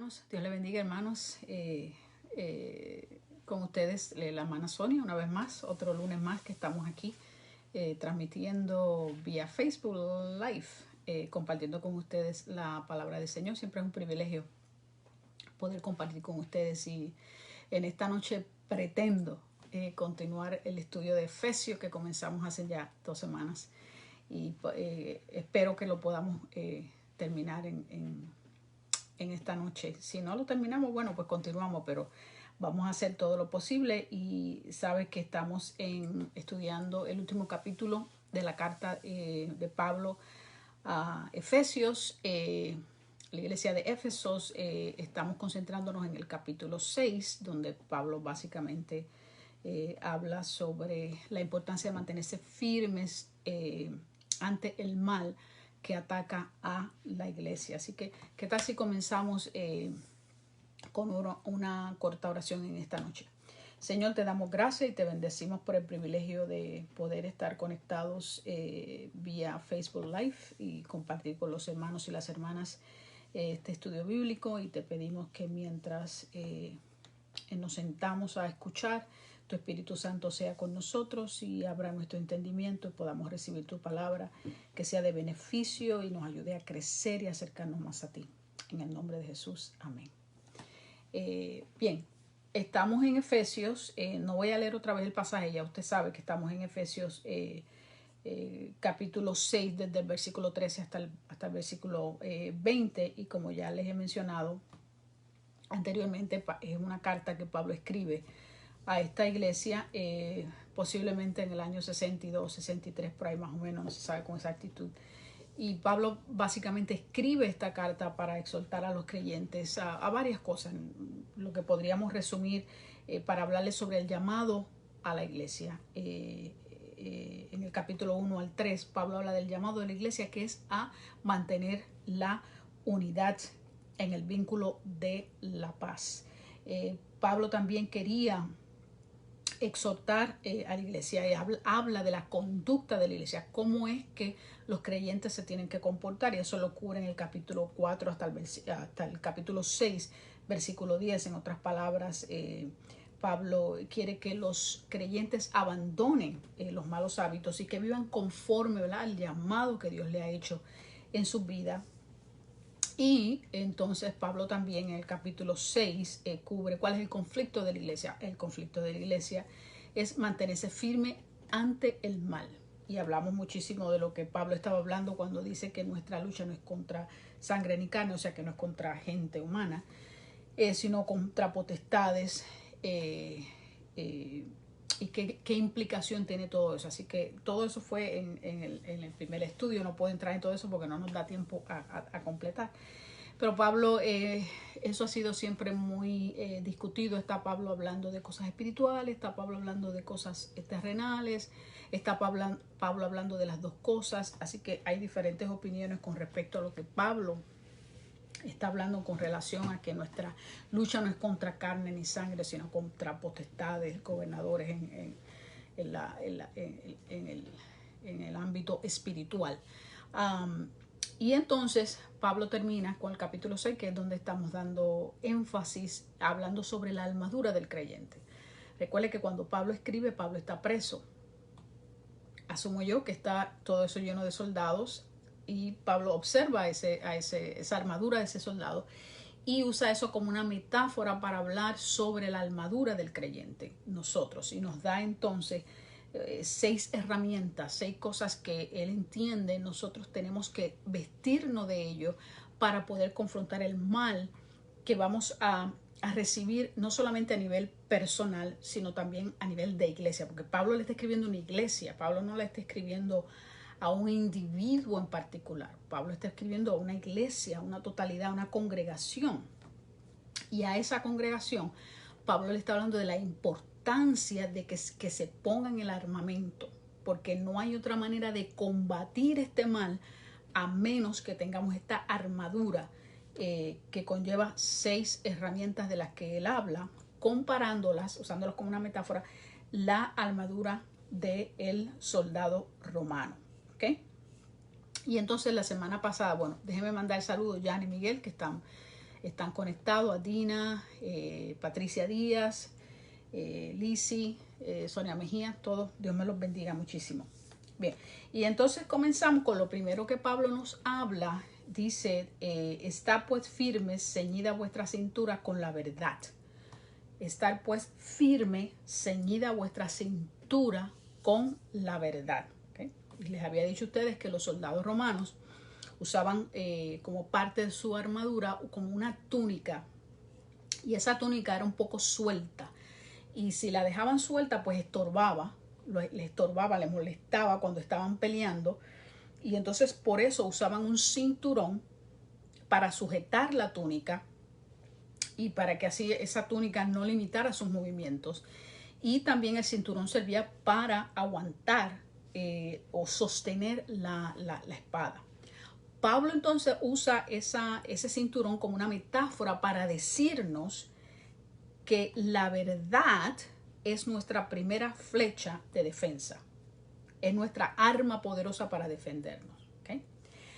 hermanos. Dios le bendiga, hermanos. Con ustedes, la hermana Sonia, una vez más, otro lunes más que estamos aquí transmitiendo vía Facebook Live, compartiendo con ustedes la palabra del Señor. Siempre es un privilegio poder compartir con ustedes, y en esta noche pretendo continuar el estudio de Efesios que comenzamos hace ya 2 semanas, y espero que lo podamos terminar en esta noche. Si no lo terminamos, bueno, pues continuamos, pero vamos a hacer todo lo posible. Y sabes que estamos estudiando el último capítulo de la carta de Pablo a Efesios, la iglesia de Éfesos. Estamos concentrándonos en el capítulo 6, donde Pablo básicamente habla sobre la importancia de mantenerse firmes ante el mal que ataca a la iglesia. Así que, ¿qué tal si comenzamos con una corta oración en esta noche? Señor, te damos gracias y te bendecimos por el privilegio de poder estar conectados vía Facebook Live y compartir con los hermanos y las hermanas este estudio bíblico. Y te pedimos que mientras nos sentamos a escuchar, tu Espíritu Santo sea con nosotros y abra nuestro entendimiento y podamos recibir tu palabra, que sea de beneficio y nos ayude a crecer y acercarnos más a ti. En el nombre de Jesús, amén. Bien, estamos en Efesios. No voy a leer otra vez el pasaje, ya usted sabe que estamos en Efesios capítulo 6, desde el versículo 13 hasta el versículo 20. Y como ya les he mencionado anteriormente, es una carta que Pablo escribe a esta iglesia, posiblemente en el año 62, 63, por ahí más o menos, no se sabe con exactitud. Y Pablo básicamente escribe esta carta para exhortar a los creyentes a varias cosas, lo que podríamos resumir para hablarles sobre el llamado a la iglesia. En el capítulo 1 al 3, Pablo habla del llamado de la iglesia, que es a mantener la unidad en el vínculo de la paz. Pablo también quería exhortar a la iglesia, y habla de la conducta de la iglesia, cómo es que los creyentes se tienen que comportar, y eso lo cubre en el capítulo 4 hasta el capítulo 6, versículo 10. En otras palabras, Pablo quiere que los creyentes abandonen los malos hábitos y que vivan conforme, ¿verdad?, al llamado que Dios le ha hecho en su vida. Y entonces Pablo también en el capítulo 6 cubre cuál es el conflicto de la iglesia. El conflicto de la iglesia es mantenerse firme ante el mal. Y hablamos muchísimo de lo que Pablo estaba hablando cuando dice que nuestra lucha no es contra sangre ni carne, o sea que no es contra gente humana, sino contra potestades. Y qué implicación tiene todo eso. Así que todo eso fue en el primer estudio. No puedo entrar en todo eso porque no nos da tiempo a completar. Pero Pablo, eso ha sido siempre muy discutido. Está Pablo hablando de cosas espirituales, está Pablo hablando de cosas terrenales, está Pablo hablando de las dos cosas. Así que hay diferentes opiniones con respecto a lo que Pablo está hablando con relación a que nuestra lucha no es contra carne ni sangre, sino contra potestades, gobernadores en el ámbito espiritual. Y entonces Pablo termina con el capítulo 6, que es donde estamos dando énfasis, hablando sobre la armadura del creyente. Recuerde que cuando Pablo escribe, Pablo está preso. Asumo yo que está todo eso lleno de soldados, y Pablo observa esa armadura de ese soldado y usa eso como una metáfora para hablar sobre la armadura del creyente, nosotros, y nos da entonces 6 herramientas, 6 cosas que él entiende nosotros tenemos que vestirnos de ello para poder confrontar el mal que vamos a recibir, no solamente a nivel personal, sino también a nivel de iglesia, porque Pablo le está escribiendo una iglesia. Pablo no le está escribiendo a un individuo en particular. Pablo está escribiendo a una iglesia, a una totalidad, a una congregación. Y a esa congregación Pablo le está hablando de la importancia de que se pongan el armamento, porque no hay otra manera de combatir este mal a menos que tengamos esta armadura que conlleva 6 herramientas de las que él habla, comparándolas, usándolas como una metáfora, la armadura del soldado romano. ¿Okay? Y entonces la semana pasada, bueno, déjenme mandar saludos a Jan y Miguel, que están están conectados, a Dina, Patricia Díaz, Lizzy, Sonia Mejía, todos, Dios me los bendiga muchísimo. Bien, y entonces comenzamos con lo primero que Pablo nos habla. Dice, está pues firmes, ceñida vuestra cintura con la verdad. Estar pues firme, ceñida vuestra cintura con la verdad. ¿Okay? Y les había dicho a ustedes que los soldados romanos usaban como parte de su armadura como una túnica, y esa túnica era un poco suelta, y si la dejaban suelta pues estorbaba, les molestaba cuando estaban peleando, y entonces por eso usaban un cinturón para sujetar la túnica y para que así esa túnica no limitara sus movimientos. Y también el cinturón servía para aguantar o sostener la espada. Pablo entonces usa ese cinturón como una metáfora para decirnos que la verdad es nuestra primera flecha de defensa. Es nuestra arma poderosa para defendernos. ¿Okay?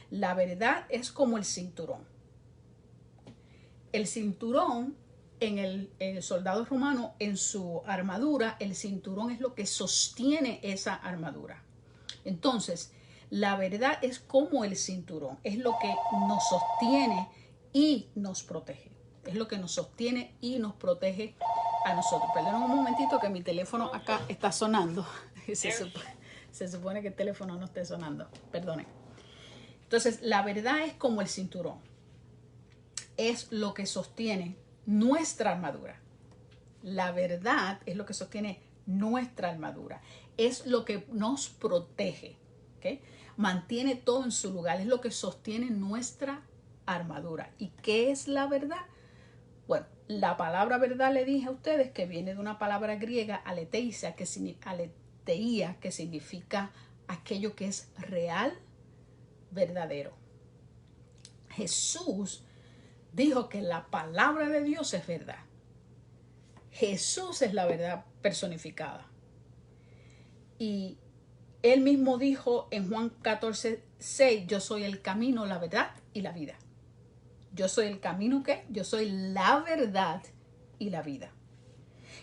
La verdad es como el cinturón. El cinturón en el soldado romano, en su armadura, el cinturón es lo que sostiene esa armadura. Entonces, la verdad es como el cinturón, es lo que nos sostiene y nos protege. Es lo que nos sostiene y nos protege a nosotros. Perdón un momentito que mi teléfono acá está sonando. Se supone que el teléfono no esté sonando. Perdonen. Entonces, la verdad es como el cinturón. Es lo que sostiene nuestra armadura. La verdad es lo que sostiene nuestra armadura. Es lo que nos protege. ¿Okay? Mantiene todo en su lugar. Es lo que sostiene nuestra armadura. ¿Y qué es la verdad? Bueno, la palabra verdad le dije a ustedes que viene de una palabra griega, aletheia, que significa aquello que es real, verdadero. Jesús dijo que la palabra de Dios es verdad. Jesús es la verdad personificada. Y él mismo dijo en Juan 14:6, yo soy el camino, la verdad y la vida. Yo soy el camino, ¿qué? Yo soy la verdad y la vida.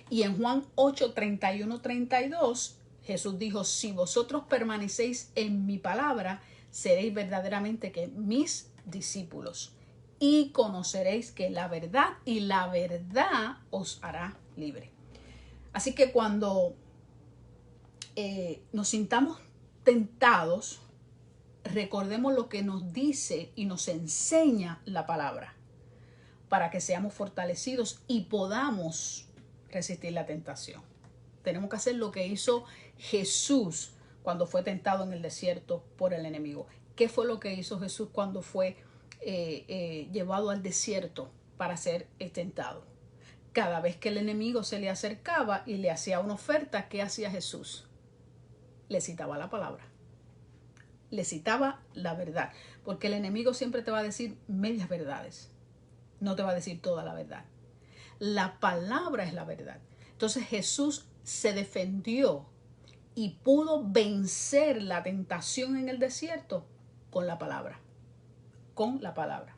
Y en Juan 8:31-32, Jesús dijo, si vosotros permanecéis en mi palabra, seréis verdaderamente que mis discípulos, y conoceréis que la verdad y la verdad os hará libre. Así que cuando nos sintamos tentados, recordemos lo que nos dice y nos enseña la palabra para que seamos fortalecidos y podamos resistir la tentación. Tenemos que hacer lo que hizo Jesús cuando fue tentado en el desierto por el enemigo. ¿Qué fue lo que hizo Jesús cuando fue llevado al desierto para ser tentado? Cada vez que el enemigo se le acercaba y le hacía una oferta, ¿qué hacía Jesús? Le citaba la palabra. Le citaba la verdad. Porque el enemigo siempre te va a decir medias verdades. No te va a decir toda la verdad. La palabra es la verdad. Entonces Jesús se defendió y pudo vencer la tentación en el desierto con la palabra. Con la palabra.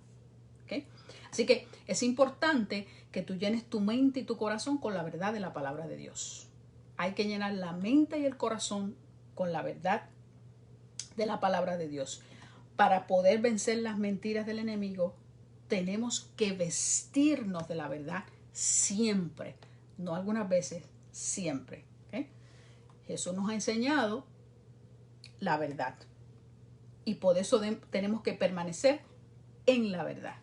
¿Okay? Así que es importante que tú llenes tu mente y tu corazón con la verdad de la palabra de Dios. Hay que llenar la mente y el corazón con la verdad de la palabra de Dios. Para poder vencer las mentiras del enemigo, tenemos que vestirnos de la verdad siempre. No algunas veces, siempre. ¿Okay? Jesús nos ha enseñado la verdad. Y por eso tenemos que permanecer en la verdad.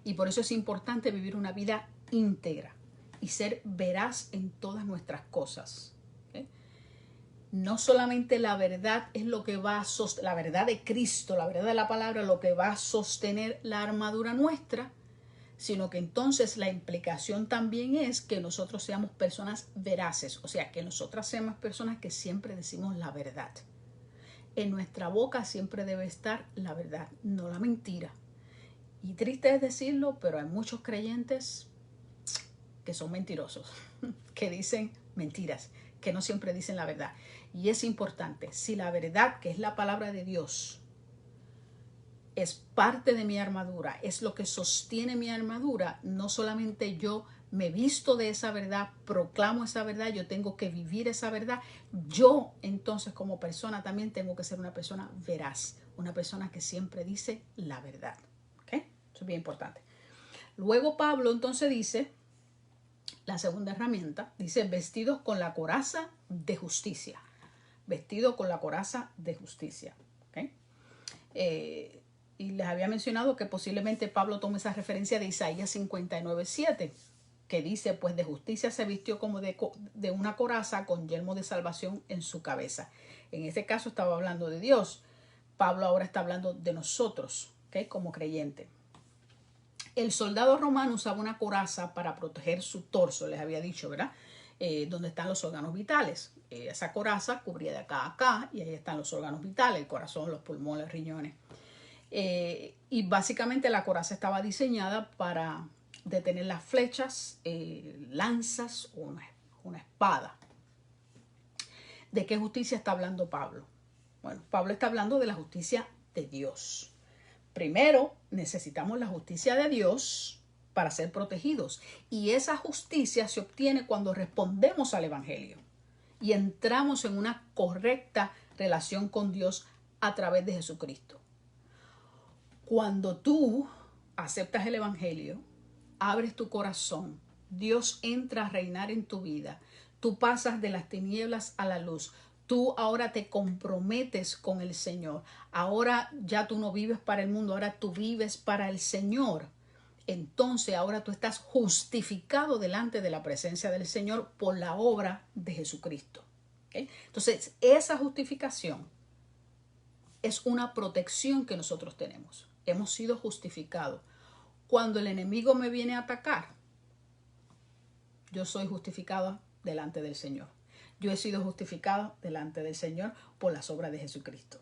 Y por eso es importante vivir una vida íntegra y ser veraz en todas nuestras cosas. ¿Okay? No solamente la verdad es lo que va a sostener, la verdad de Cristo, la verdad de la palabra, lo que va a sostener la armadura nuestra, sino que entonces la implicación también es que nosotros seamos personas veraces, o sea, que nosotras seamos personas que siempre decimos la verdad. En nuestra boca siempre debe estar la verdad, no la mentira. Y triste es decirlo, pero hay muchos creyentes que son mentirosos, que dicen mentiras, que no siempre dicen la verdad. Y es importante, si la verdad, que es la palabra de Dios, es parte de mi armadura, es lo que sostiene mi armadura. No solamente yo me visto de esa verdad, proclamo esa verdad, yo tengo que vivir esa verdad. Yo entonces como persona también tengo que ser una persona veraz, una persona que siempre dice la verdad. ¿Okay? Eso es bien importante. Luego Pablo entonces dice, la segunda herramienta, dice vestidos con la coraza de justicia. Vestido con la coraza de justicia. ¿Okay? Y les había mencionado que posiblemente Pablo tome esa referencia de Isaías 59:7, que dice, pues de justicia se vistió como de una coraza con yelmo de salvación en su cabeza. En este caso estaba hablando de Dios. Pablo ahora está hablando de nosotros, ¿okay? Como creyente. El soldado romano usaba una coraza para proteger su torso, les había dicho, ¿verdad? Donde están los órganos vitales. Esa coraza cubría de acá a acá y ahí están los órganos vitales, el corazón, los pulmones, los riñones. Y básicamente la coraza estaba diseñada para detener las flechas, lanzas o una espada. ¿De qué justicia está hablando Pablo? Bueno, Pablo está hablando de la justicia de Dios. Primero, necesitamos la justicia de Dios para ser protegidos. Y esa justicia se obtiene cuando respondemos al Evangelio y entramos en una correcta relación con Dios a través de Jesucristo. Cuando tú aceptas el Evangelio, abres tu corazón, Dios entra a reinar en tu vida. Tú pasas de las tinieblas a la luz. Tú ahora te comprometes con el Señor. Ahora ya tú no vives para el mundo, ahora tú vives para el Señor. Entonces ahora tú estás justificado delante de la presencia del Señor por la obra de Jesucristo. ¿Okay? Entonces esa justificación es una protección que nosotros tenemos. Hemos sido justificados. Cuando el enemigo me viene a atacar, yo soy justificado delante del Señor. Yo he sido justificado delante del Señor por las obras de Jesucristo.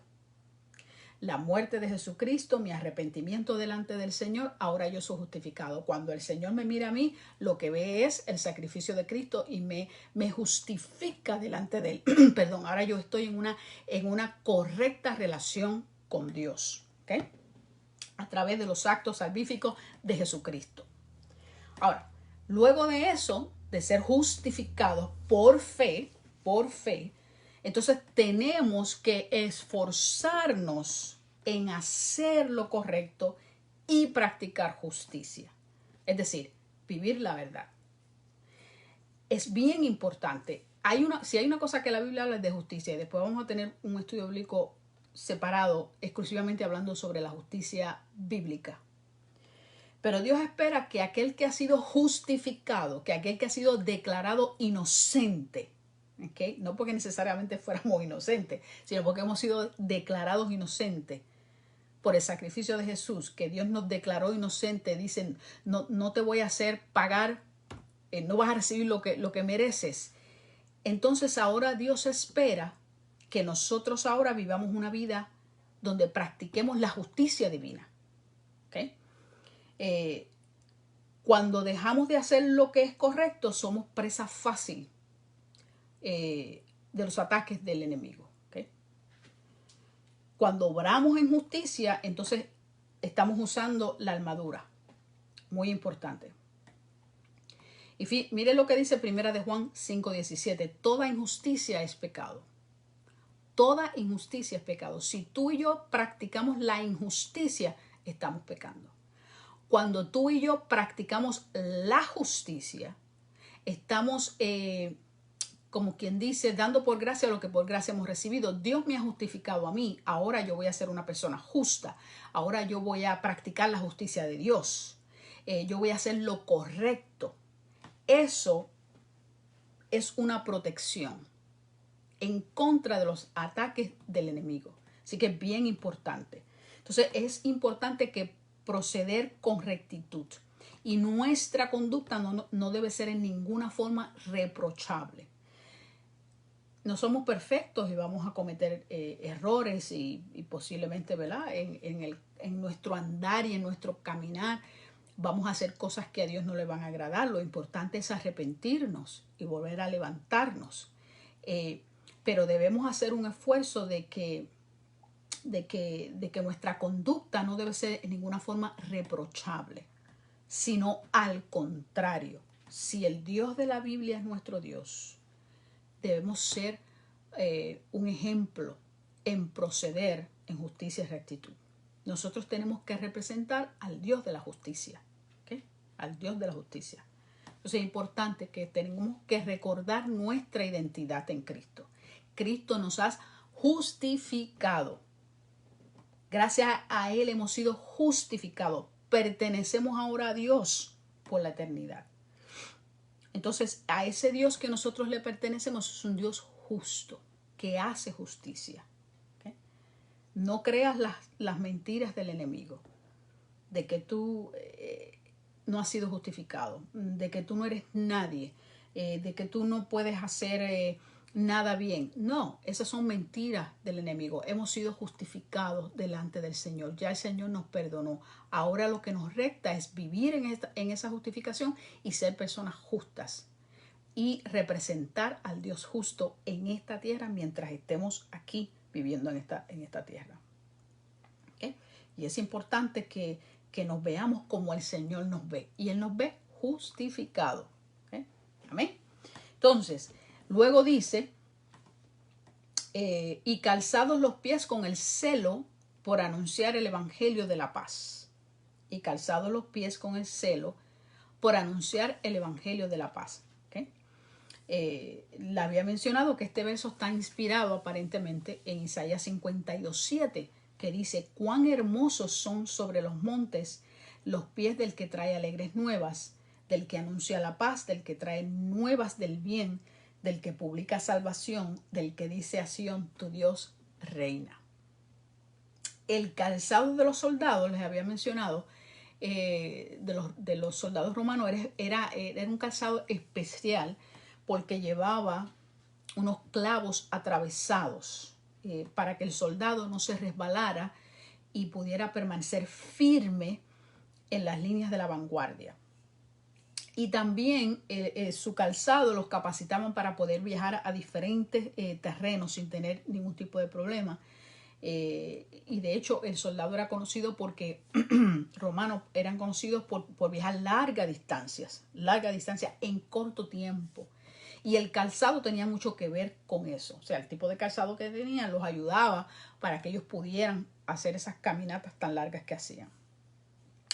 La muerte de Jesucristo, mi arrepentimiento delante del Señor, ahora yo soy justificado. Cuando el Señor me mira a mí, lo que ve es el sacrificio de Cristo y me justifica delante de Él. Perdón, ahora yo estoy en una correcta relación con Dios. ¿Okay? A través de los actos salvíficos de Jesucristo. Ahora, luego de eso, de ser justificados por fe, entonces tenemos que esforzarnos en hacer lo correcto y practicar justicia. Es decir, vivir la verdad. Es bien importante. Si hay una cosa que la Biblia habla es de justicia, y después vamos a tener un estudio bíblico separado, exclusivamente hablando sobre la justicia bíblica. Pero Dios espera que aquel que ha sido justificado, que aquel que ha sido declarado inocente, ¿okay? No porque necesariamente fuéramos inocentes, sino porque hemos sido declarados inocentes por el sacrificio de Jesús, que Dios nos declaró inocentes. Dicen, no te voy a hacer pagar, no vas a recibir lo que mereces. Entonces ahora Dios espera que nosotros ahora vivamos una vida donde practiquemos la justicia divina. ¿Okay? Cuando dejamos de hacer lo que es correcto, somos presa fácil de los ataques del enemigo. ¿Okay? Cuando obramos en justicia, entonces estamos usando la armadura. Muy importante. Y mire lo que dice 1 de Juan 5:17. Toda injusticia es pecado. Toda injusticia es pecado. Si tú y yo practicamos la injusticia, estamos pecando. Cuando tú y yo practicamos la justicia, estamos, como quien dice, dando por gracia lo que por gracia hemos recibido. Dios me ha justificado a mí. Ahora yo voy a ser una persona justa. Ahora yo voy a practicar la justicia de Dios. Yo voy a hacer lo correcto. Eso es una protección en contra de los ataques del enemigo. Así que es bien importante. Entonces es importante que proceder con rectitud. Y nuestra conducta no debe ser en ninguna forma reprochable. No somos perfectos y vamos a cometer errores y posiblemente, ¿verdad? En nuestro andar y en nuestro caminar vamos a hacer cosas que a Dios no le van a agradar. Lo importante es arrepentirnos y volver a levantarnos. Pero debemos hacer un esfuerzo de que de que nuestra conducta no debe ser en ninguna forma reprochable, sino al contrario. Si el Dios de la Biblia es nuestro Dios, debemos ser un ejemplo en proceder en justicia y rectitud. Nosotros tenemos que representar al Dios de la justicia, ¿okay? Al Dios de la justicia. Entonces es importante que tenemos que recordar nuestra identidad en Cristo. Cristo nos ha justificado. Gracias a Él hemos sido justificados. Pertenecemos ahora a Dios por la eternidad. Entonces, a ese Dios que nosotros le pertenecemos es un Dios justo, que hace justicia. ¿Okay? No creas las mentiras del enemigo, de que tú no has sido justificado, de que tú no eres nadie, de que tú no puedes hacer nada bien. No, esas son mentiras del enemigo. Hemos sido justificados delante del Señor. Ya el Señor nos perdonó. Ahora lo que nos resta es vivir en esa justificación y ser personas justas y representar al Dios justo en esta tierra mientras estemos aquí viviendo en esta tierra. ¿Okay? Y es importante que nos veamos como el Señor nos ve. Y Él nos ve justificado. ¿Okay? Amén. Entonces, luego dice, y calzados los pies con el celo por anunciar el evangelio de la paz. Y calzados los pies con el celo por anunciar el evangelio de la paz. ¿Okay? Le había mencionado que este verso está inspirado aparentemente en Isaías 52:7, que dice: cuán hermosos son sobre los montes los pies del que trae alegres nuevas, del que anuncia la paz, del que trae nuevas del bien, del que publica salvación, del que dice a Sión, tu Dios reina. El calzado de los soldados, les había mencionado, de los soldados romanos, era un calzado especial porque llevaba unos clavos atravesados para que el soldado no se resbalara y pudiera permanecer firme en las líneas de la vanguardia. Y también su calzado los capacitaban para poder viajar a diferentes terrenos sin tener ningún tipo de problema. Y de hecho el soldado era conocido porque romanos eran conocidos por viajar largas distancias en corto tiempo. Y el calzado tenía mucho que ver con eso. O sea, el tipo de calzado que tenían los ayudaba para que ellos pudieran hacer esas caminatas tan largas que hacían.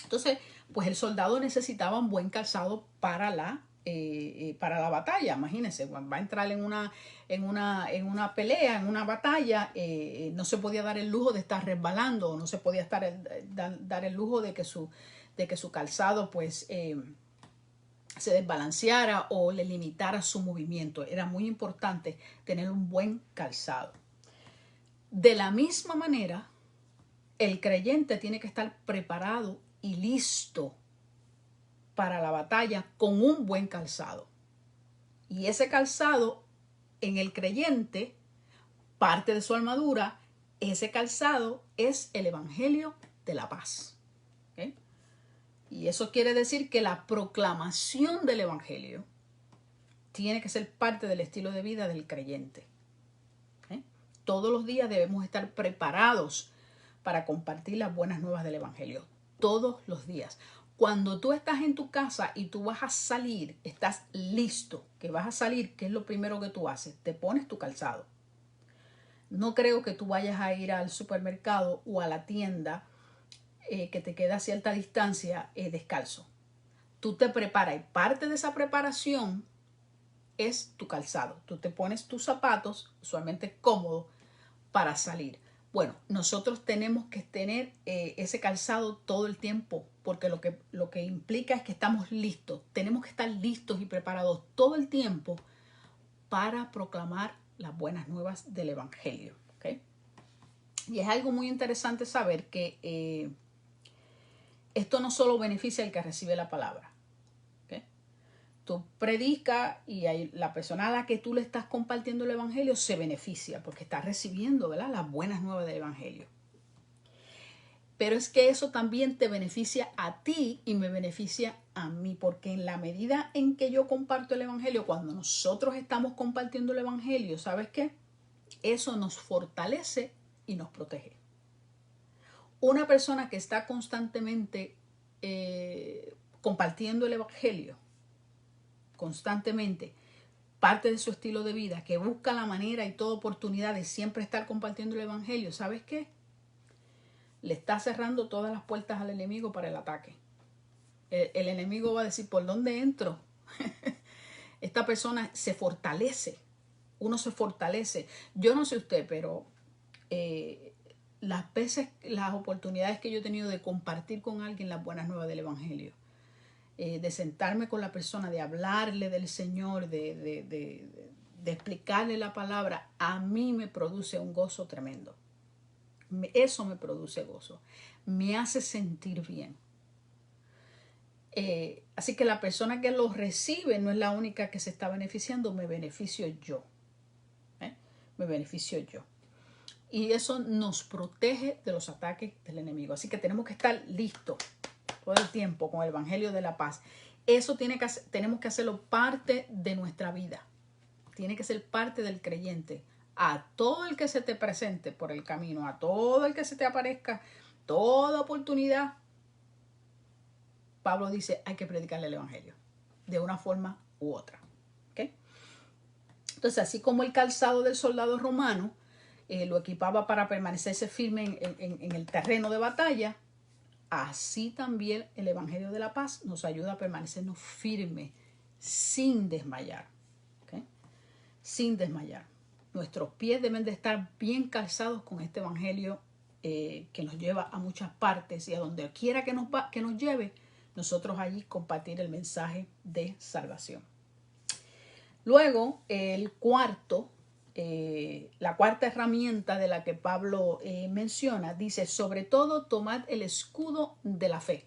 Entonces, pues el soldado necesitaba un buen calzado para la batalla. Imagínense, va a entrar en una pelea, en una batalla, no se podía dar el lujo de estar resbalando, no se podía dar el lujo de que su calzado pues se desbalanceara o le limitara su movimiento. Era muy importante tener un buen calzado. De la misma manera, el creyente tiene que estar preparado y listo para la batalla con un buen calzado. Y ese calzado en el creyente, parte de su armadura, ese calzado es el evangelio de la paz. ¿Okay? Y eso quiere decir que la proclamación del evangelio tiene que ser parte del estilo de vida del creyente. ¿Okay? Todos los días debemos estar preparados para compartir las buenas nuevas del evangelio. Todos los días. Cuando tú estás en tu casa y tú vas a salir, estás listo, que vas a salir, ¿qué es lo primero que tú haces? Te pones tu calzado. No creo que tú vayas a ir al supermercado o a la tienda que te queda a cierta distancia descalzo. Tú te preparas y parte de esa preparación es tu calzado. Tú te pones tus zapatos, usualmente cómodos, para salir. Bueno, nosotros tenemos que tener ese calzado todo el tiempo, porque lo que implica es que estamos listos. Tenemos que estar listos y preparados todo el tiempo para proclamar las buenas nuevas del evangelio. ¿Okay? Y es algo muy interesante saber que esto no solo beneficia al que recibe la palabra. ¿Okay? Tú predicas y la persona a la que tú le estás compartiendo el evangelio se beneficia porque está recibiendo, ¿verdad?, las buenas nuevas del evangelio. Pero es que eso también te beneficia a ti y me beneficia a mí, porque en la medida en que yo comparto el evangelio, cuando nosotros estamos compartiendo el evangelio, ¿sabes qué? Eso nos fortalece y nos protege. Una persona que está constantemente compartiendo el evangelio, constantemente, parte de su estilo de vida, que busca la manera y toda oportunidad de siempre estar compartiendo el evangelio, ¿sabes qué? Le está cerrando todas las puertas al enemigo para el ataque. El enemigo va a decir, ¿por dónde entro? Esta persona se fortalece. Uno se fortalece. Yo no sé usted, pero las veces, las oportunidades que yo he tenido de compartir con alguien las buenas nuevas del evangelio, de sentarme con la persona, de hablarle del Señor, de explicarle la palabra, a mí me produce un gozo tremendo. Eso me produce gozo. Me hace sentir bien. Así que la persona que lo recibe no es la única que se está beneficiando, me beneficio yo. Me beneficio yo. Y eso nos protege de los ataques del enemigo. Así que tenemos que estar listos todo el tiempo con el Evangelio de la Paz. Eso tenemos que hacerlo parte de nuestra vida. Tiene que ser parte del creyente. A todo el que se te presente por el camino, a todo el que se te aparezca, toda oportunidad, Pablo dice, hay que predicarle el evangelio de una forma u otra. ¿Okay? Entonces, así como el calzado del soldado romano lo equipaba para permanecerse firme en el terreno de batalla, así también el evangelio de la paz nos ayuda a permanecernos firmes sin desmayar. ¿Okay? Sin desmayar. Nuestros pies deben de estar bien calzados con este evangelio que nos lleva a muchas partes, y a donde quiera que nos lleve, nosotros allí compartir el mensaje de salvación. Luego, la cuarta herramienta de la que Pablo menciona, dice, sobre todo tomad el escudo de la fe,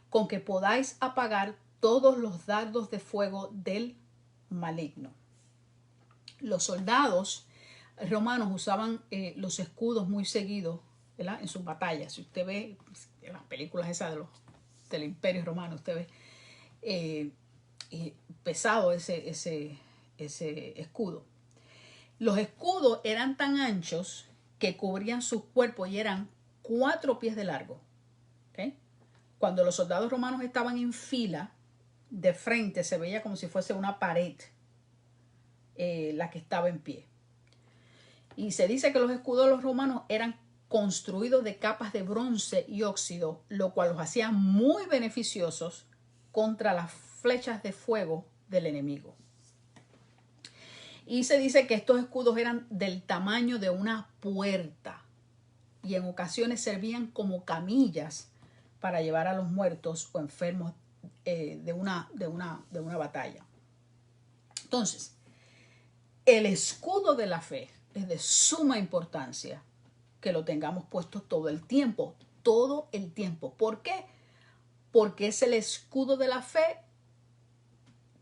con que podáis apagar todos los dardos de fuego del maligno. Los soldados romanos usaban los escudos muy seguidos, ¿verdad? En sus batallas. Si usted ve en las películas esas del Imperio Romano, usted ve pesado ese escudo. Los escudos eran tan anchos que cubrían sus cuerpos y eran 4 pies de largo. ¿Okay? Cuando los soldados romanos estaban en fila, de frente se veía como si fuese una pared la que estaba en pie. Y se dice que los escudos de los romanos eran construidos de capas de bronce y óxido, lo cual los hacía muy beneficiosos contra las flechas de fuego del enemigo. Y se dice que estos escudos eran del tamaño de una puerta y en ocasiones servían como camillas para llevar a los muertos o enfermos de una batalla. Entonces, el escudo de la fe es de suma importancia que lo tengamos puesto todo el tiempo. ¿Por qué? Porque es el escudo de la fe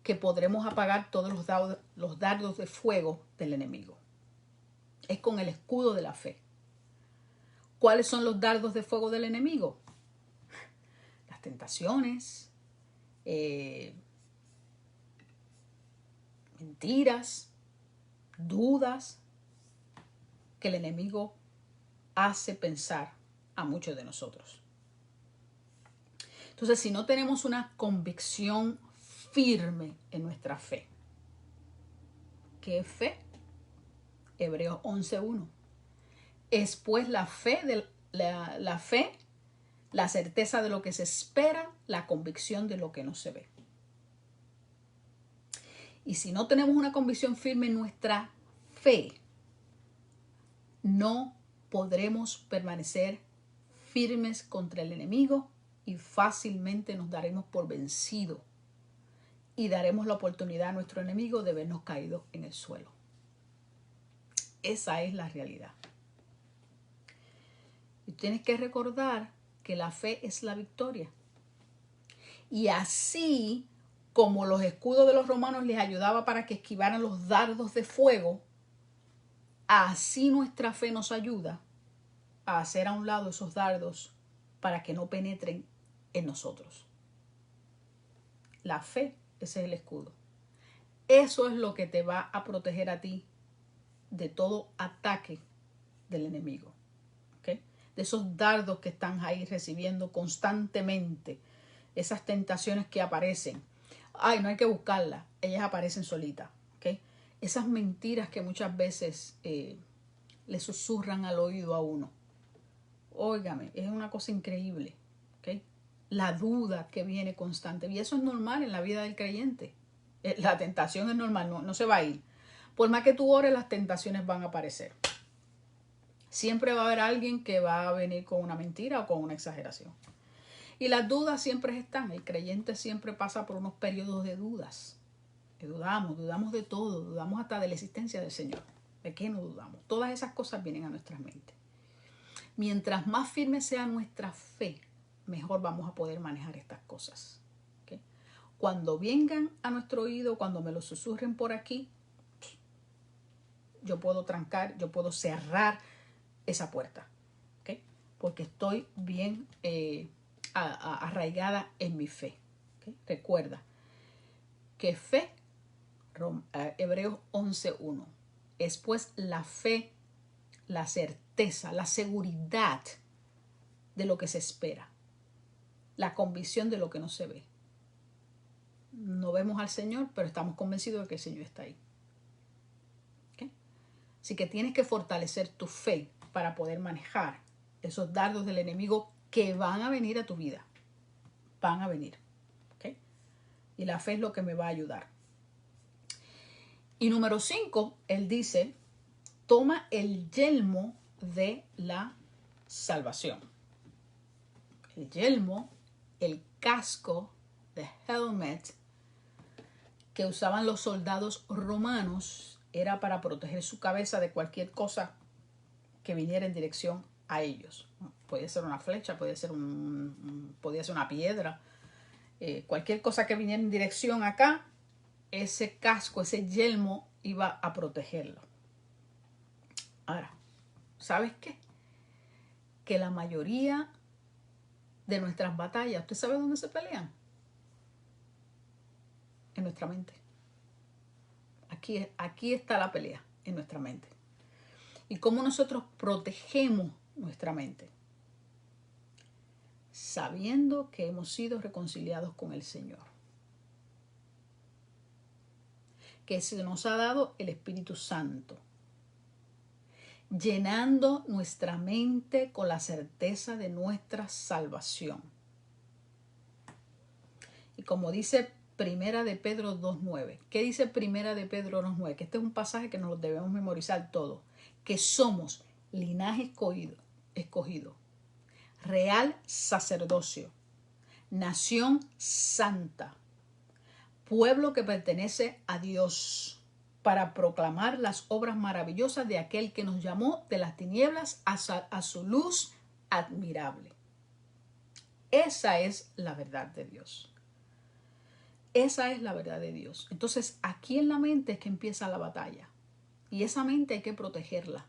que podremos apagar todos los dardos de fuego del enemigo. Es con el escudo de la fe. ¿Cuáles son los dardos de fuego del enemigo? Las tentaciones, mentiras, dudas que el enemigo hace pensar a muchos de nosotros. Entonces, si no tenemos una convicción firme en nuestra fe, ¿qué es fe? Hebreos 11:1. Es pues la fe, la certeza de lo que se espera, la convicción de lo que no se ve. Y si no tenemos una convicción firme en nuestra fe, no podremos permanecer firmes contra el enemigo y fácilmente nos daremos por vencidos y daremos la oportunidad a nuestro enemigo de vernos caídos en el suelo. Esa es la realidad. Y tienes que recordar que la fe es la victoria. Y así como los escudos de los romanos les ayudaba para que esquivaran los dardos de fuego, así nuestra fe nos ayuda a hacer a un lado esos dardos para que no penetren en nosotros. La fe, ese es el escudo. Eso es lo que te va a proteger a ti de todo ataque del enemigo. ¿Okay? de esos dardos que están ahí recibiendo constantemente, esas tentaciones que aparecen. Ay, no hay que buscarlas, ellas aparecen solitas, ¿ok? Esas mentiras que muchas veces le susurran al oído a uno. Óigame, es una cosa increíble, ¿ok? La duda que viene constante, y eso es normal en la vida del creyente. La tentación es normal, no se va a ir. Por más que tú ores, las tentaciones van a aparecer. Siempre va a haber alguien que va a venir con una mentira o con una exageración. Y las dudas siempre están. El creyente siempre pasa por unos periodos de dudas. Que dudamos de todo, dudamos hasta de la existencia del Señor. ¿De qué no dudamos? Todas esas cosas vienen a nuestras mentes. Mientras más firme sea nuestra fe, mejor vamos a poder manejar estas cosas. ¿Okay? Cuando vengan a nuestro oído, cuando me lo susurren por aquí, yo puedo trancar, yo puedo cerrar esa puerta. ¿Okay? Porque estoy bien arraigada en mi fe. ¿Okay? Recuerda que fe, Hebreos 11:1, es pues la fe, la certeza, la seguridad de lo que se espera, la convicción de lo que no se ve. No vemos al Señor, pero estamos convencidos de que el Señor está ahí. ¿Okay? Así que tienes que fortalecer tu fe para poder manejar esos dardos del enemigo que van a venir a tu vida. Van a venir. ¿Okay? Y la fe es lo que me va a ayudar. Y número 5, él dice, toma el yelmo de la salvación. El yelmo, el casco, the helmet, que usaban los soldados romanos, era para proteger su cabeza de cualquier cosa que viniera en dirección a ellos. Podía ser una flecha, podía ser una piedra, cualquier cosa que viniera en dirección acá, ese casco, ese yelmo iba a protegerlo. Ahora, ¿sabes qué? Que la mayoría de nuestras batallas, ¿usted sabe dónde se pelean? En nuestra mente. Aquí está la pelea, en nuestra mente. ¿Y cómo nosotros protegemos nuestra mente? Sabiendo que hemos sido reconciliados con el Señor. Que se nos ha dado el Espíritu Santo. Llenando nuestra mente con la certeza de nuestra salvación. Y como dice Primera de Pedro 2:9. ¿Qué dice Primera de Pedro 2:9? Que este es un pasaje que nos lo debemos memorizar todos. Que somos linaje escogido, real sacerdocio, nación santa, pueblo que pertenece a Dios, para proclamar las obras maravillosas de aquel que nos llamó de las tinieblas a su luz admirable. Esa es la verdad de Dios. Esa es la verdad de Dios. Entonces, aquí en la mente es que empieza la batalla. Y esa mente hay que protegerla.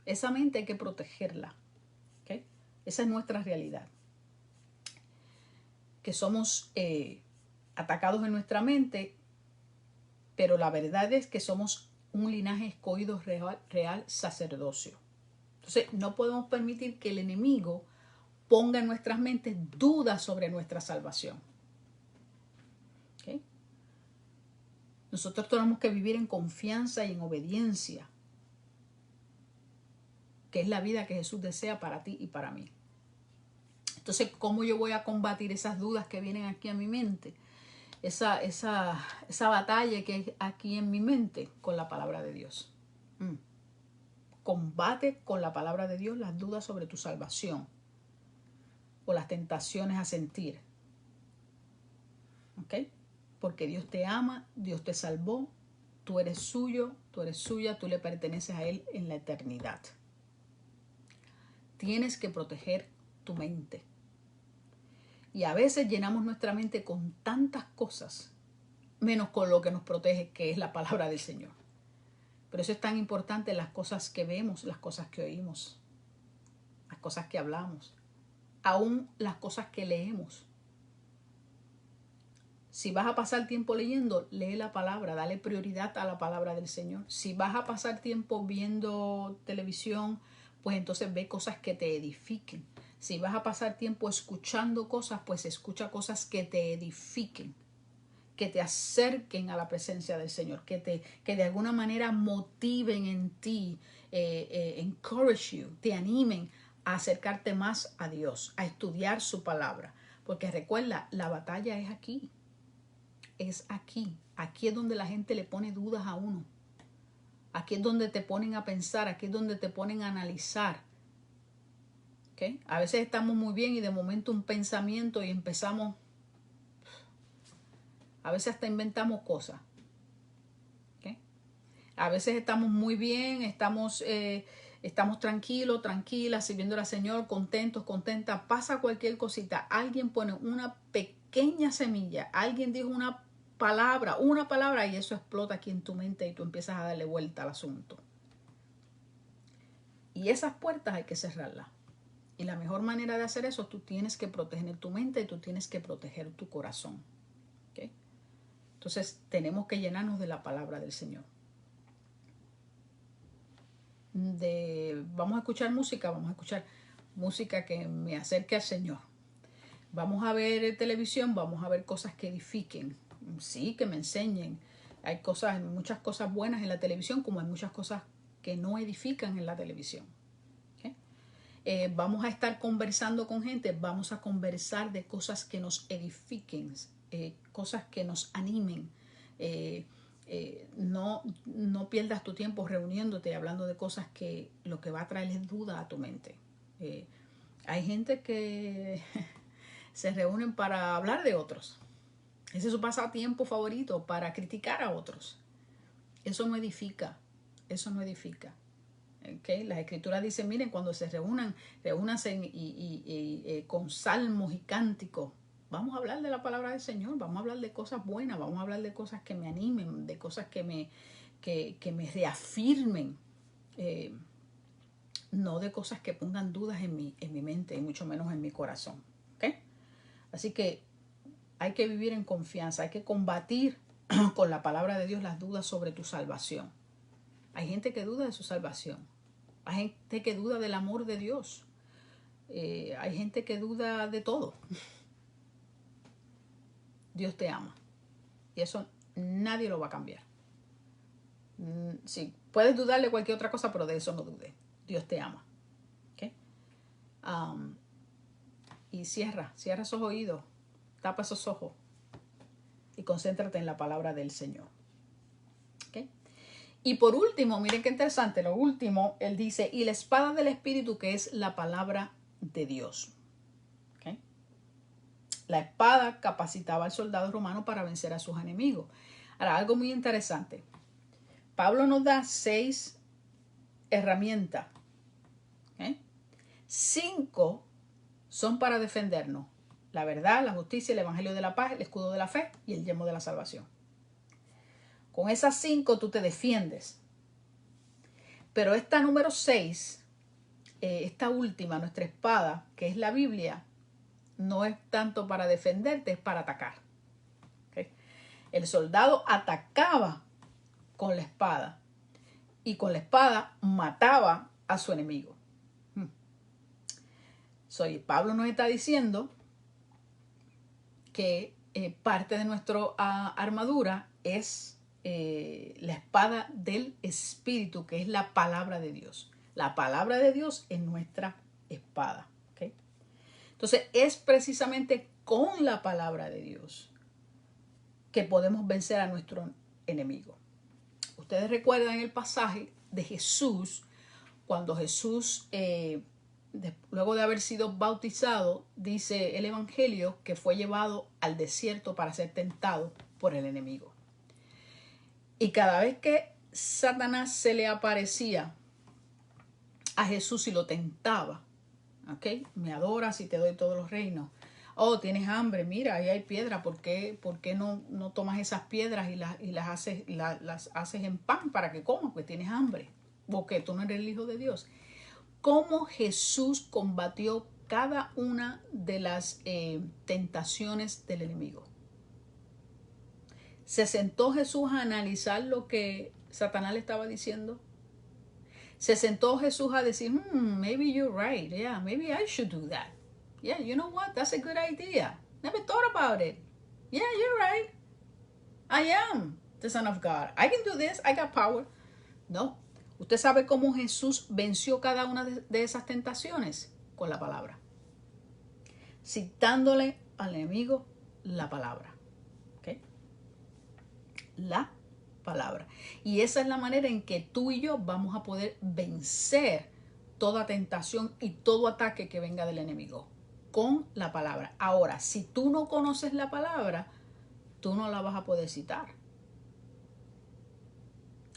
Esa mente hay que protegerla. ¿Okay? Esa es nuestra realidad. Que somos atacados en nuestra mente, pero la verdad es que somos un linaje escogido real sacerdocio. Entonces, no podemos permitir que el enemigo ponga en nuestras mentes dudas sobre nuestra salvación. ¿Okay? Nosotros tenemos que vivir en confianza y en obediencia, que es la vida que Jesús desea para ti y para mí. Entonces, ¿cómo yo voy a combatir esas dudas que vienen aquí a mi mente? Esa batalla que hay aquí en mi mente con la palabra de Dios. Combate con la palabra de Dios las dudas sobre tu salvación o las tentaciones a sentir. ¿Ok? Porque Dios te ama, Dios te salvó, tú eres suyo, tú eres suya, tú le perteneces a Él en la eternidad. Tienes que proteger tu mente. Y a veces llenamos nuestra mente con tantas cosas, menos con lo que nos protege, que es la palabra del Señor. Por eso es tan importante las cosas que vemos, las cosas que oímos, las cosas que hablamos, aún las cosas que leemos. Si vas a pasar tiempo leyendo, lee la palabra, dale prioridad a la palabra del Señor. Si vas a pasar tiempo viendo televisión, pues entonces ve cosas que te edifiquen. Si vas a pasar tiempo escuchando cosas, pues escucha cosas que te edifiquen, que te acerquen a la presencia del Señor, que de alguna manera motiven en ti, encourage you, te animen a acercarte más a Dios, a estudiar su palabra. Porque recuerda, la batalla es aquí. Es aquí. Aquí es donde la gente le pone dudas a uno. Aquí es donde te ponen a pensar, aquí es donde te ponen a analizar. ¿Okay? A veces estamos muy bien y de momento un pensamiento y empezamos, a veces hasta inventamos cosas. ¿Okay? A veces estamos muy bien, estamos tranquilos, tranquilas, sirviendo al Señor, contentos, contentas. Pasa cualquier cosita, alguien pone una pequeña semilla, alguien dijo una palabra y eso explota aquí en tu mente y tú empiezas a darle vuelta al asunto. Y esas puertas hay que cerrarlas. Y la mejor manera de hacer eso, tú tienes que proteger tu mente y tú tienes que proteger tu corazón. ¿Okay? Entonces tenemos que llenarnos de la palabra del Señor. Vamos a escuchar música que me acerque al Señor. Vamos a ver televisión, vamos a ver cosas que edifiquen, sí, que me enseñen. Hay muchas cosas buenas en la televisión, como hay muchas cosas que no edifican en la televisión. ¿Okay? Vamos a estar conversando con gente, vamos a conversar de cosas que nos edifiquen, cosas que nos animen. No pierdas tu tiempo reuniéndote y hablando de cosas que lo que va a traer es duda a tu mente. Hay gente que se reúnen para hablar de otros. Ese es su pasatiempo favorito, para criticar a otros. Eso no edifica. Eso no edifica. ¿Okay? Las escrituras dicen, miren, cuando se reúnanse con salmos y cánticos. Vamos a hablar de la palabra del Señor, vamos a hablar de cosas buenas, vamos a hablar de cosas que me animen, de cosas que me reafirmen, no de cosas que pongan dudas en mi mente y mucho menos en mi corazón. ¿Okay? Así que hay que vivir en confianza, hay que combatir con la palabra de Dios las dudas sobre tu salvación. Hay gente que duda de su salvación, hay gente que duda del amor de Dios, hay gente que duda de todo. Dios te ama y eso nadie lo va a cambiar. Sí, puedes dudar de cualquier otra cosa, pero de eso no dudes. Dios te ama. ¿Okay? Y cierra esos oídos, tapa esos ojos y concéntrate en la palabra del Señor. ¿Okay? Y por último, miren qué interesante, lo último, él dice, y la espada del Espíritu, que es la palabra de Dios. ¿Okay? La espada capacitaba al soldado romano para vencer a sus enemigos. Ahora, algo muy interesante. Pablo nos da 6 herramientas. ¿Okay? 5 son para defendernos. La verdad, la justicia, el evangelio de la paz, el escudo de la fe y el yelmo de la salvación. Con esas 5 tú te defiendes. Pero esta número 6, esta última, nuestra espada, que es la Biblia, no es tanto para defenderte, es para atacar. ¿Okay? El soldado atacaba con la espada y con la espada mataba a su enemigo. Pablo nos está diciendo que parte de nuestra armadura es la espada del Espíritu, que es la palabra de Dios. La palabra de Dios es nuestra espada. ¿Okay? Entonces es precisamente con la palabra de Dios que podemos vencer a nuestro enemigo. Ustedes recuerdan el pasaje de Jesús, cuando Jesús, luego de haber sido bautizado, dice el evangelio que fue llevado al desierto para ser tentado por el enemigo. Y cada vez que Satanás se le aparecía a Jesús y lo tentaba, ¿okay? Me adoras y te doy todos los reinos. Oh, tienes hambre, mira, ahí hay piedra, ¿por qué no tomas esas piedras y las haces en pan para que comas? Pues tienes hambre, porque tú no eres el Hijo de Dios. ¿Cómo Jesús combatió cada una de las tentaciones del enemigo? ¿Se sentó Jesús a analizar lo que Satanás le estaba diciendo? Se sentó Jesús a decir, maybe you're right. Yeah, maybe I should do that. Yeah, you know what? That's a good idea. Never thought about it. Yeah, you're right. I am the Son of God. I can do this. I got power. No. ¿Usted sabe cómo Jesús venció cada una de esas tentaciones? Con la palabra. Citándole al enemigo la palabra. ¿Okay? La palabra. Y esa es la manera en que tú y yo vamos a poder vencer toda tentación y todo ataque que venga del enemigo. Con la palabra. Ahora, si tú no conoces la palabra, tú no la vas a poder citar.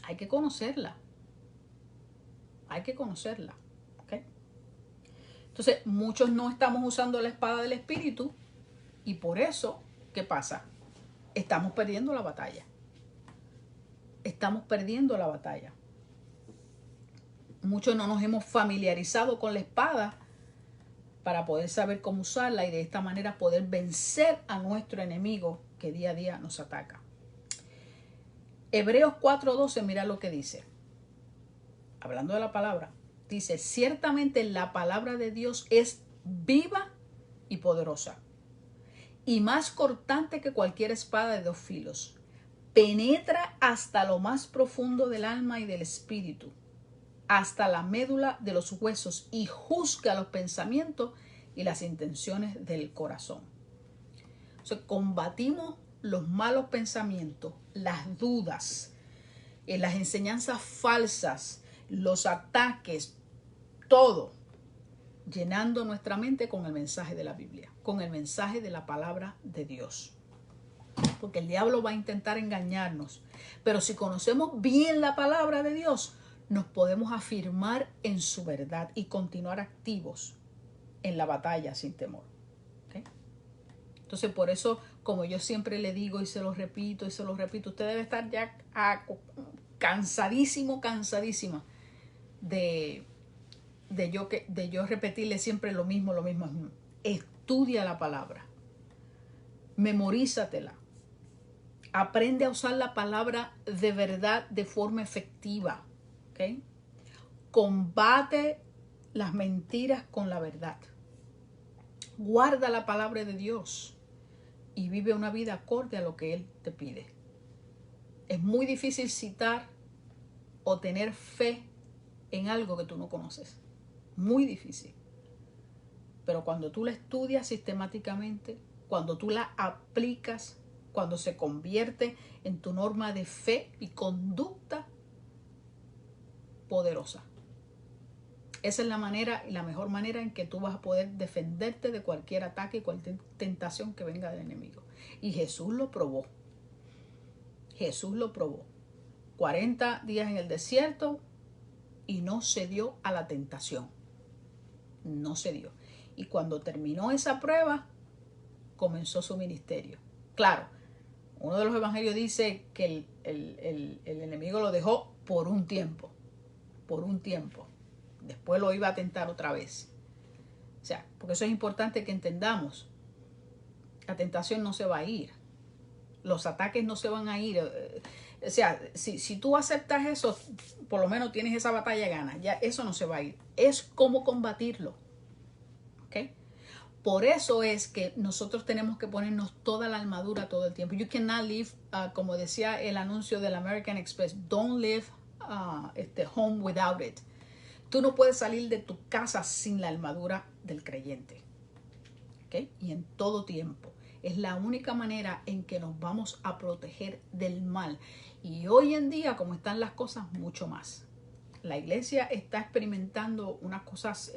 Hay que conocerla. Hay que conocerla. ¿Okay? Entonces, muchos no estamos usando la espada del Espíritu y por eso, ¿qué pasa? Estamos perdiendo la batalla. Estamos perdiendo la batalla. Muchos no nos hemos familiarizado con la espada para poder saber cómo usarla y de esta manera poder vencer a nuestro enemigo que día a día nos ataca. Hebreos 4:12, mira lo que dice. Hablando de la palabra, dice, ciertamente la palabra de Dios es viva y poderosa y más cortante que cualquier espada de 2 filos. Penetra hasta lo más profundo del alma y del espíritu, hasta la médula de los huesos y juzga los pensamientos y las intenciones del corazón. O sea, combatimos los malos pensamientos, las dudas, las enseñanzas falsas, los ataques, todo, llenando nuestra mente con el mensaje de la Biblia, con el mensaje de la palabra de Dios. Porque el diablo va a intentar engañarnos. Pero si conocemos bien la palabra de Dios, nos podemos afirmar en su verdad y continuar activos en la batalla sin temor. ¿Okay? Entonces, por eso, como yo siempre le digo y se lo repito, usted debe estar ya cansadísima de yo repetirle siempre lo mismo. Estudia la palabra. Memorízatela. Aprende a usar la palabra de verdad de forma efectiva. ¿Okay? Combate las mentiras con la verdad. Guarda la palabra de Dios y vive una vida acorde a lo que Él te pide. Es muy difícil citar o tener fe en algo que tú no conoces. Muy difícil. Pero cuando tú la estudias sistemáticamente, cuando tú la aplicas, cuando se convierte en tu norma de fe y conducta poderosa. Esa es la manera y la mejor manera en que tú vas a poder defenderte de cualquier ataque y cualquier tentación que venga del enemigo. Y Jesús lo probó. Jesús lo probó. 40 días en el desierto y no cedió a la tentación. No cedió. Y cuando terminó esa prueba, comenzó su ministerio. Claro, uno de los evangelios dice que el enemigo lo dejó por un tiempo. Por un tiempo. Después lo iba a tentar otra vez. O sea, porque eso es importante que entendamos. La tentación no se va a ir. Los ataques no se van a ir. O sea, si tú aceptas eso, por lo menos tienes esa batalla gana. Ya eso no se va a ir. Es cómo combatirlo. ¿Ok? Por eso es que nosotros tenemos que ponernos toda la armadura todo el tiempo. You cannot live, como decía el anuncio del American Express, don't live home without it. Tú no puedes salir de tu casa sin la armadura del creyente. ¿Okay? Y en todo tiempo. Es la única manera en que nos vamos a proteger del mal. Y hoy en día, como están las cosas, mucho más. La iglesia está experimentando unas cosas,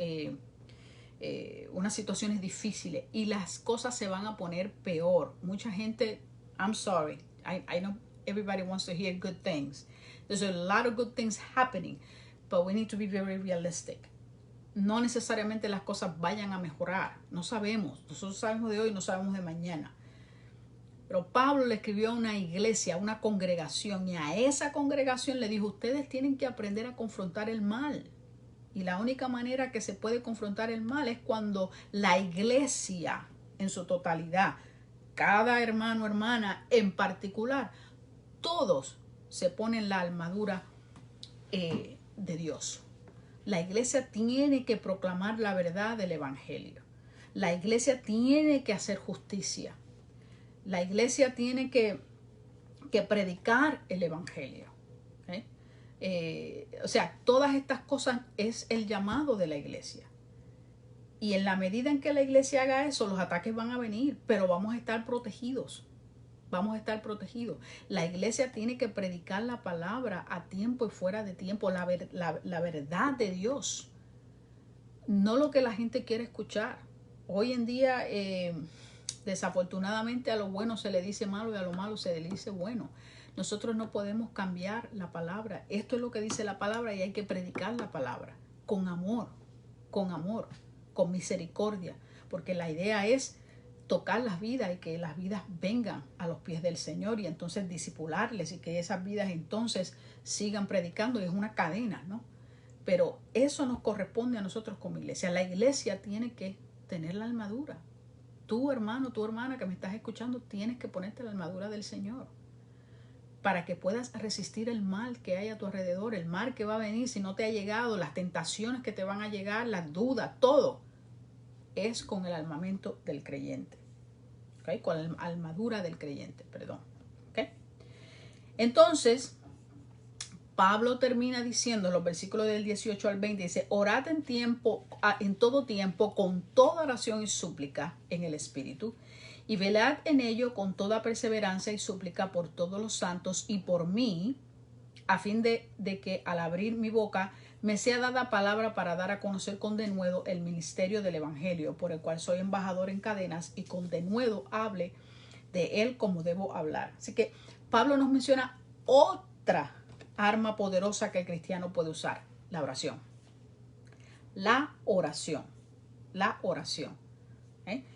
unas situaciones difíciles y las cosas se van a poner peor. Mucha gente, I'm sorry, I know everybody wants to hear good things. There's a lot of good things happening, but we need to be very realistic. No necesariamente las cosas vayan a mejorar. No sabemos. Nosotros sabemos de hoy, no sabemos de mañana. Pero Pablo le escribió a una iglesia, a una congregación, y a esa congregación le dijo, ustedes tienen que aprender a confrontar el mal. Y la única manera que se puede confrontar el mal es cuando la iglesia en su totalidad, cada hermano, hermana en particular, todos se ponen la armadura de Dios. La iglesia tiene que proclamar la verdad del evangelio. La iglesia tiene que hacer justicia. La iglesia tiene que predicar el evangelio. ¿Okay? O sea, todas estas cosas es el llamado de la iglesia. Y en la medida en que la iglesia haga eso, los ataques van a venir, pero vamos a estar protegidos. Vamos a estar protegidos. La iglesia tiene que predicar la palabra a tiempo y fuera de tiempo, la verdad de Dios. No lo que la gente quiere escuchar. Hoy en día, desafortunadamente, a lo bueno se le dice malo y a lo malo se le dice bueno. Nosotros no podemos cambiar la palabra. Esto es lo que dice la palabra y hay que predicar la palabra con amor, con misericordia, porque la idea es tocar las vidas y que las vidas vengan a los pies del Señor y entonces disipularles y que esas vidas entonces sigan predicando, y es una cadena, ¿no? Pero eso nos corresponde a nosotros como iglesia. La iglesia tiene que tener la armadura. Tú, hermano, tu hermana que me estás escuchando, tienes que ponerte la armadura del Señor para que puedas resistir el mal que hay a tu alrededor, el mal que va a venir si no te ha llegado, las tentaciones que te van a llegar, las dudas, todo es con el armamento del creyente. ¿Okay? Con la armadura del creyente, perdón. ¿Okay? Entonces, Pablo termina diciendo en los versículos del 18 al 20, dice, orad en todo tiempo, con toda oración y súplica en el Espíritu, y velad en ello con toda perseverancia y súplica por todos los santos y por mí, a fin de que al abrir mi boca me sea dada palabra para dar a conocer con denuedo el ministerio del Evangelio, por el cual soy embajador en cadenas, y con denuedo hable de él como debo hablar. Así que Pablo nos menciona otra arma poderosa que el cristiano puede usar: la oración. La oración. La oración.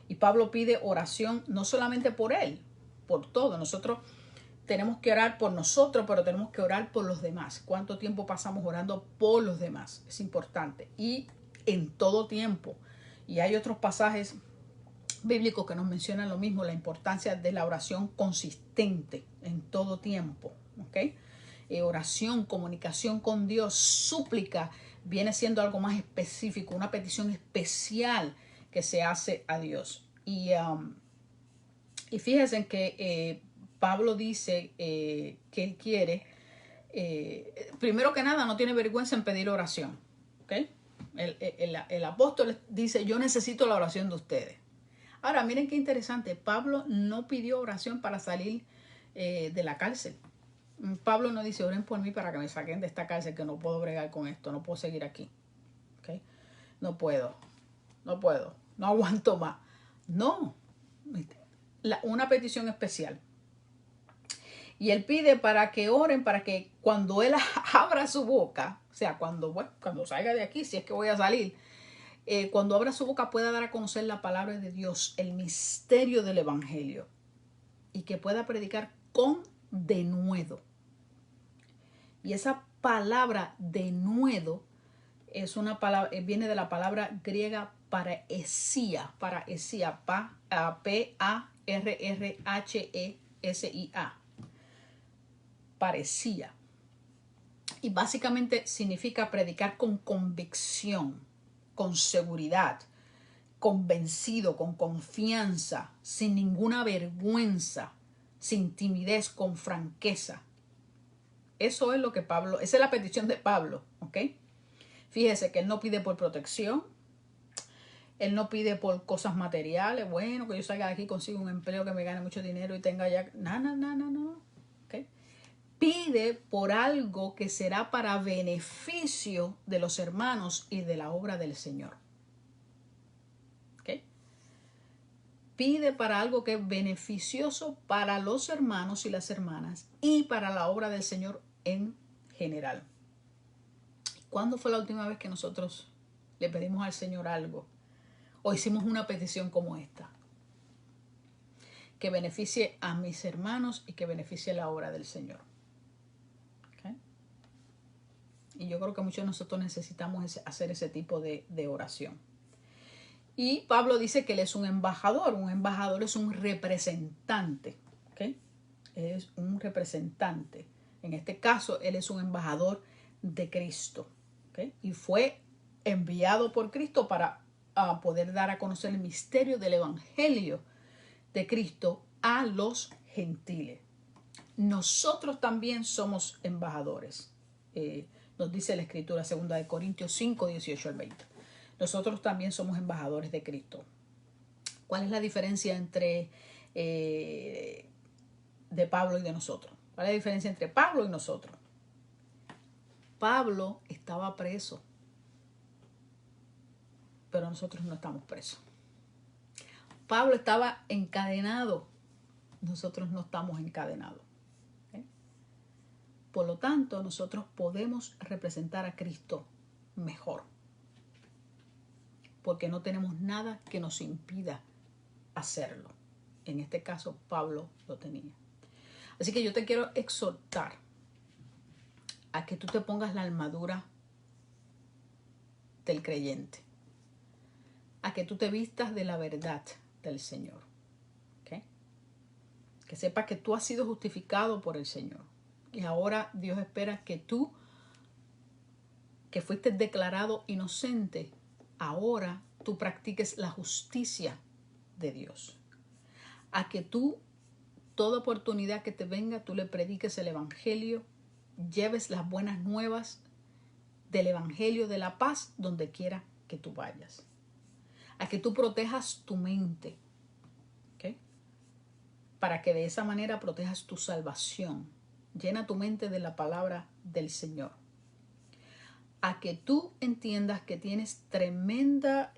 Y Pablo pide oración no solamente por él, por todo. Nosotros tenemos que orar por nosotros, pero tenemos que orar por los demás. ¿Cuánto tiempo pasamos orando por los demás? Es importante. Y en todo tiempo. Y hay otros pasajes bíblicos que nos mencionan lo mismo, la importancia de la oración consistente en todo tiempo. ¿Okay? Oración, comunicación con Dios, súplica, viene siendo algo más específico, una petición especial que se hace a Dios. Y fíjense que Pablo dice que él quiere, primero que nada, no tiene vergüenza en pedir oración. ¿Okay? El apóstol dice, yo necesito la oración de ustedes. Ahora, miren qué interesante, Pablo no pidió oración para salir de la cárcel. Pablo no dice, oren por mí para que me saquen de esta cárcel, que no puedo bregar con esto, no puedo seguir aquí. ¿Okay? No puedo, no aguanto más. No, una petición especial. Y él pide para que oren, para que cuando él abra su boca, o sea, cuando salga de aquí, si es que voy a salir, cuando abra su boca pueda dar a conocer la palabra de Dios, el misterio del Evangelio, y que pueda predicar con denuedo. Y esa palabra denuedo es una palabra, viene de la palabra griega parrhesia, P-A-R-R-H-E-S-I-A. Parecía. Y básicamente significa predicar con convicción, con seguridad, convencido, con confianza, sin ninguna vergüenza, sin timidez, con franqueza. Eso es lo que Pablo, esa es la petición de Pablo, ¿ok? Fíjese que él no pide por protección, él no pide por cosas materiales, bueno, que yo salga de aquí, consiga un empleo, que me gane mucho dinero y tenga ya, no, ¿ok? Pide por algo que será para beneficio de los hermanos y de la obra del Señor. ¿Ok? Pide para algo que es beneficioso para los hermanos y las hermanas y para la obra del Señor en general. ¿Cuándo fue la última vez que nosotros le pedimos al Señor algo o hicimos una petición como esta? Que beneficie a mis hermanos y que beneficie la obra del Señor. ¿Okay? Y yo creo que muchos de nosotros necesitamos hacer ese tipo de oración. Y Pablo dice que él es un embajador. Un embajador es un representante. ¿Okay? Es un representante. En este caso, él es un embajador de Cristo. ¿Ok? ¿okay? Y fue enviado por Cristo para poder dar a conocer el misterio del Evangelio de Cristo a los gentiles. Nosotros también somos embajadores. Nos dice la Escritura, 2 Corintios 5, 18 al 20. Nosotros también somos embajadores de Cristo. ¿Cuál es la diferencia entre de Pablo y de nosotros? ¿Cuál es la diferencia entre Pablo y nosotros? Pablo estaba preso, pero nosotros no estamos presos. Pablo estaba encadenado, nosotros no estamos encadenados. ¿Okay? Por lo tanto, nosotros podemos representar a Cristo mejor, porque no tenemos nada que nos impida hacerlo. En este caso, Pablo lo tenía. Así que yo te quiero exhortar a que tú te pongas la armadura del creyente, a que tú te vistas de la verdad del Señor. ¿Okay? Que sepas que tú has sido justificado por el Señor. Y ahora Dios espera que tú, que fuiste declarado inocente, ahora tú practiques la justicia de Dios. A que tú, toda oportunidad que te venga, tú le prediques el Evangelio, lleves las buenas nuevas del Evangelio de la paz donde quiera que tú vayas. A que tú protejas tu mente, ¿okay? Para que de esa manera protejas tu salvación. Llena tu mente de la palabra del Señor. A que tú entiendas que tienes tremenda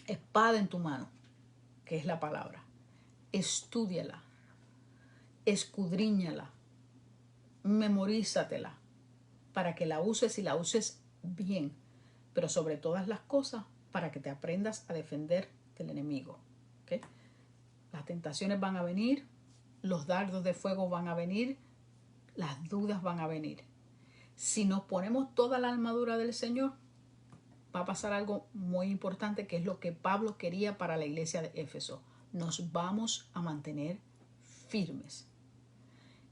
espada en tu mano, que es la palabra. Estúdiala, escudriñala, memorízatela, para que la uses y la uses bien, pero sobre todas las cosas, para que te aprendas a defender del enemigo. ¿Okay? Las tentaciones van a venir, los dardos de fuego van a venir, las dudas van a venir. Si nos ponemos toda la armadura del Señor, va a pasar algo muy importante, que es lo que Pablo quería para la iglesia de Éfeso. Nos vamos a mantener firmes.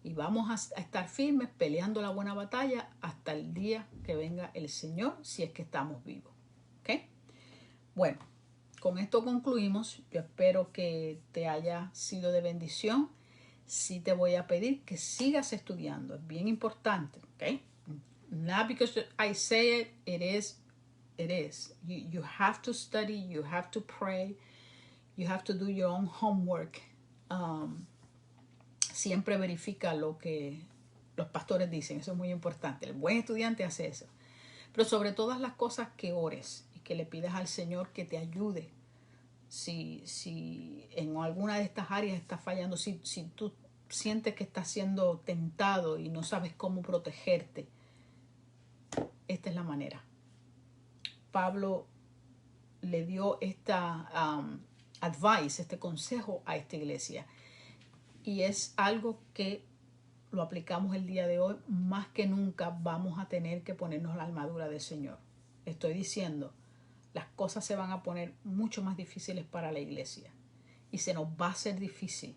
Y vamos a estar firmes peleando la buena batalla hasta el día que venga el Señor, si es que estamos vivos. ¿Ok? Bueno, con esto concluimos. Yo espero que te haya sido de bendición. Sí te voy a pedir que sigas estudiando. Es bien importante. ¿Ok? Not because I say it, it is. It is. You have to study. You have to pray. You have to do your own homework. Siempre verifica lo que los pastores dicen. Eso es muy importante. El buen estudiante hace eso. Pero sobre todas las cosas, que ores y que le pidas al Señor que te ayude. Si en alguna de estas áreas estás fallando, si tú sientes que estás siendo tentado y no sabes cómo protegerte, esta es la manera. Pablo le dio esta advice, este consejo a esta iglesia. Y es algo que lo aplicamos el día de hoy. Más que nunca vamos a tener que ponernos la armadura del Señor. Estoy diciendo, las cosas se van a poner mucho más difíciles para la iglesia. Y se nos va a hacer difícil.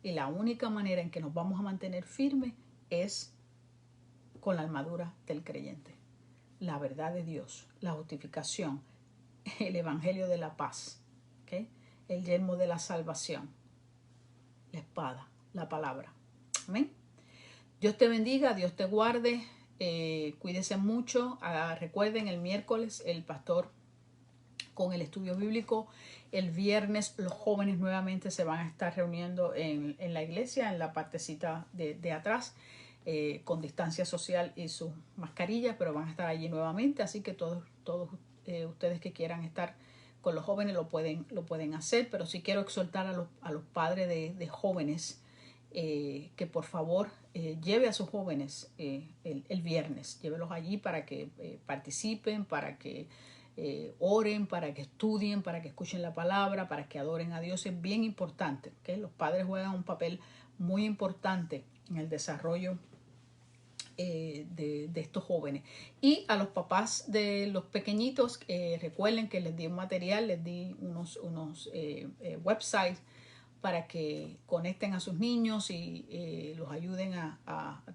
Y la única manera en que nos vamos a mantener firmes es con la armadura del creyente. La verdad de Dios, la justificación, el evangelio de la paz, ¿okay? El yelmo de la salvación, la espada, la palabra. Amén. Dios te bendiga, Dios te guarde, cuídese mucho. Recuerden, el miércoles el pastor con el estudio bíblico. El viernes los jóvenes nuevamente se van a estar reuniendo en la iglesia, en la partecita de atrás, con distancia social y sus mascarillas, pero van a estar allí nuevamente. Así que todos ustedes que quieran estar con los jóvenes lo pueden hacer. Pero sí quiero exhortar a los padres de jóvenes que por favor lleve a sus jóvenes el viernes. Llévelos allí para que participen, para que oren, para que estudien, para que escuchen la palabra, para que adoren a Dios. Es bien importante, ¿okay? Los padres juegan un papel muy importante en el desarrollo de estos jóvenes. Y a los papás de los pequeñitos, recuerden que les di un material, les di unos websites para que conecten a sus niños y los ayuden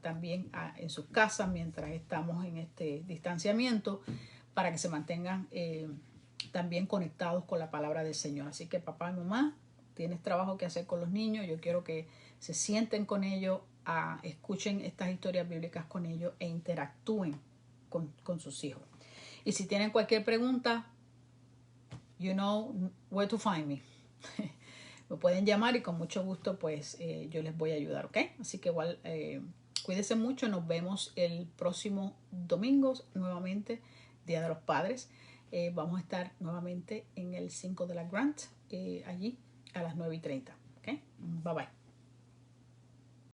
también en sus casas mientras estamos en este distanciamiento, para que se mantengan también conectados con la palabra del Señor. Así que papá y mamá, tienes trabajo que hacer con los niños. Yo quiero que se sienten con ellos, escuchen estas historias bíblicas con ellos e interactúen con sus hijos. Y si tienen cualquier pregunta, you know where to find me. Me pueden llamar y con mucho gusto pues yo les voy a ayudar, ¿ok? Así que igual cuídense mucho. Nos vemos el próximo domingo nuevamente, Día de los Padres. Vamos a estar nuevamente en el 5 de la Grant, allí a las 9:30, ¿ok? Bye bye.